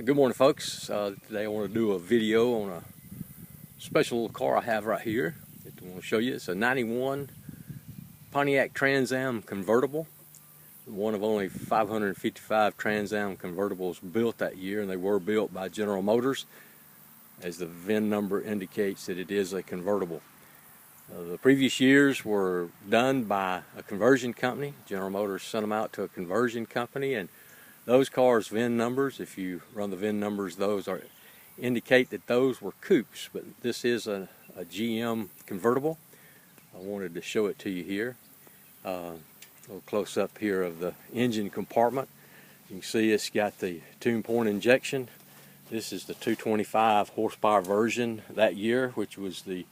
Good morning, folks. Today I want to do a video on a special little car I have right here that I want to show you. It's a 91 Pontiac Trans Am convertible, one of only 555 Trans Am convertibles built that year, and they were built by General Motors, as the VIN number indicates that it is a convertible. The previous years were done by a conversion company. General Motors sent them out to a conversion company, and those cars' VIN numbers, if you run the VIN numbers, those indicate that those were coupes, but this is a GM convertible. I wanted to show it to you here. A little close up here of the engine compartment. You can see it's got the tune point injection. This is the 225 horsepower version that year, which was the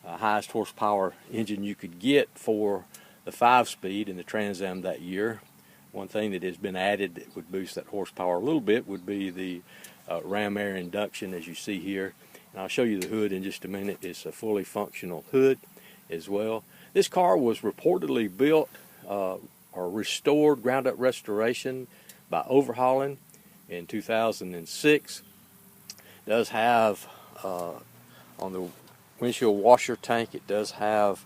highest horsepower engine you could get for the 5-speed in the Trans Am that year. One thing that has been added that would boost that horsepower a little bit would be the ram air induction, as you see here. And I'll show you the hood in just a minute. It's a fully functional hood as well. This car was reportedly built or restored, ground up restoration by overhauling in 2006. It does have on the windshield washer tank, it does have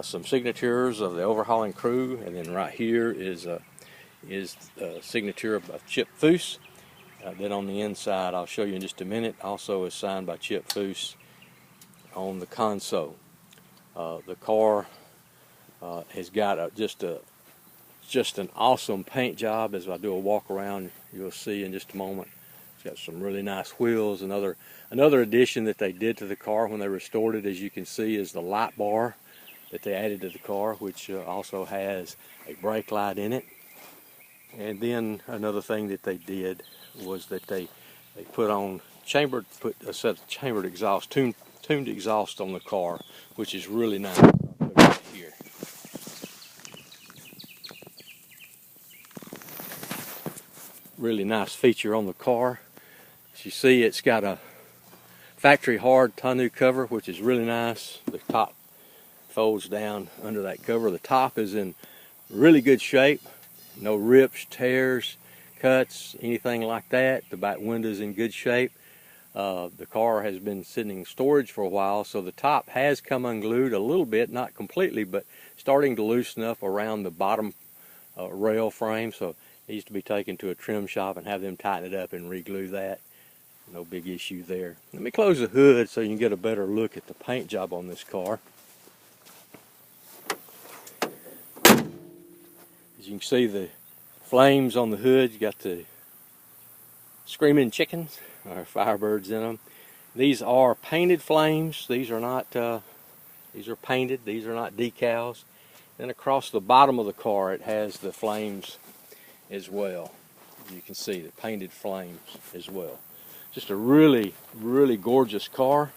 some signatures of the overhauling crew, and then right here is a signature of Chip Foose. Then on the inside, I'll show you in just a minute, also is signed by Chip Foose on the console. The car has got just an awesome paint job. As I do a walk around, you'll see in just a moment. It's got some really nice wheels. Another addition that they did to the car when they restored it, as you can see, is the light bar that they added to the car, which also has a brake light in it. And then another thing that they did was that they put a set of chambered exhaust, tuned exhaust on the car, which is really nice. I'll put it right here. Really nice feature on the car. As you see, it's got a factory hard tonneau cover, which is really nice. The top folds down under that cover. The top is in really good shape. No rips, tears, cuts, anything like that. The back window's in good shape. The car has been sitting in storage for a while, so the top has come unglued a little bit, not completely, but starting to loosen up around the bottom rail frame. So it needs to be taken to a trim shop and have them tighten it up and re-glue that. No big issue there. Let me close the hood so you can get a better look at the paint job on this car. As you can see, the flames on the hood, you got the screaming chickens, or firebirds in them. These are painted flames. These are not, these are painted. These are not decals. Then across the bottom of the car, it has the flames as well. You can see the painted flames as well. Just a really, really gorgeous car.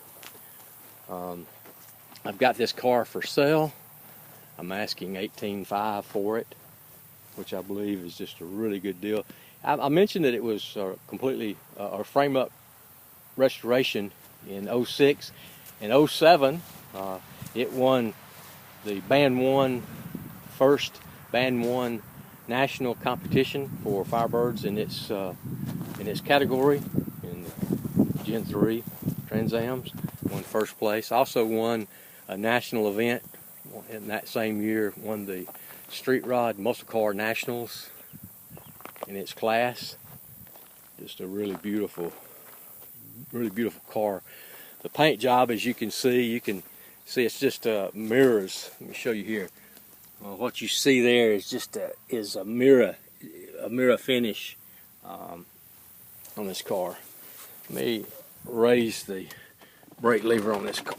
I've got this car for sale. I'm asking $18,500 for it, which I believe is just a really good deal. I mentioned that it was completely a frame-up restoration in 06. In 07, it won the first Band 1 national competition for Firebirds in its category, in the Gen 3 Trans Ams. Won first place. Also won a national event in that same year, won the Street Rod Muscle Car Nationals in its class. Just a really beautiful car. The paint job, as you can see it's just mirrors. Let me show you here. What you see there is just a mirror finish on this car. Let me raise the brake lever on this car.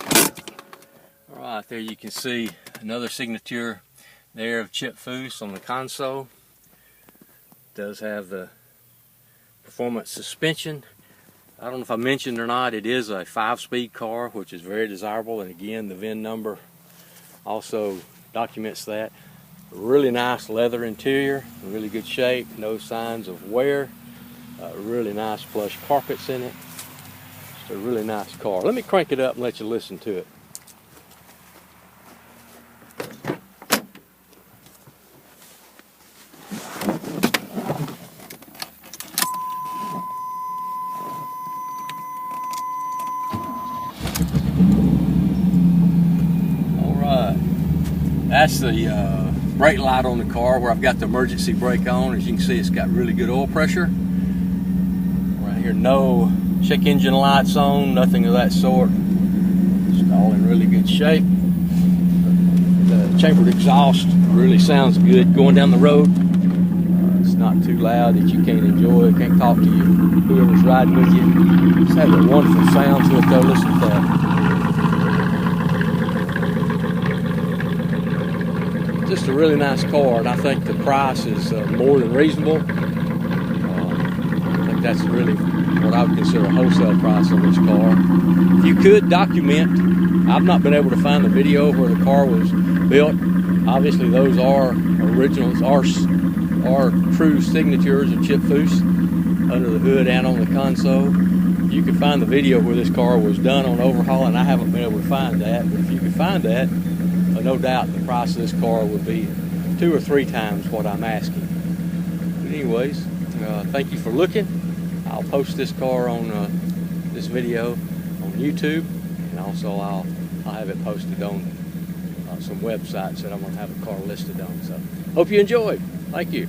All right, there you can see another signature there of Chip Foose on the console. It does have the performance suspension. I don't know if I mentioned or not, it is a 5-speed car, which is very desirable, and again the VIN number also documents that. Really nice leather interior, in really good shape, no signs of wear. Really nice plush carpets in it. Just a really nice car. Let me crank it up and let you listen to it. That's the brake light on the car where I've got the emergency brake on. As you can see, it's got really good oil pressure. Right here, no check engine lights on, nothing of that sort. It's all in really good shape. The chambered exhaust really sounds good going down the road. It's not too loud that you can't enjoy it, can't talk to you, whoever's riding with you. Just has a wonderful sound to it though. Listen to that. Just a really nice car, and I think the price is more than reasonable. I think that's really what I would consider a wholesale price on this car. If you could document, I've not been able to find the video where the car was built. Obviously those are originals, are true signatures of Chip Foose under the hood and on the console. You could find the video where this car was done on overhaul, and I haven't been able to find that. But if you could find that, no doubt the price of this car would be 2 or 3 times what I'm asking. But anyways, thank you for looking. I'll post this car on this video on YouTube, and also I'll have it posted on some websites that I'm going to have a car listed on. So hope you enjoyed. Thank you.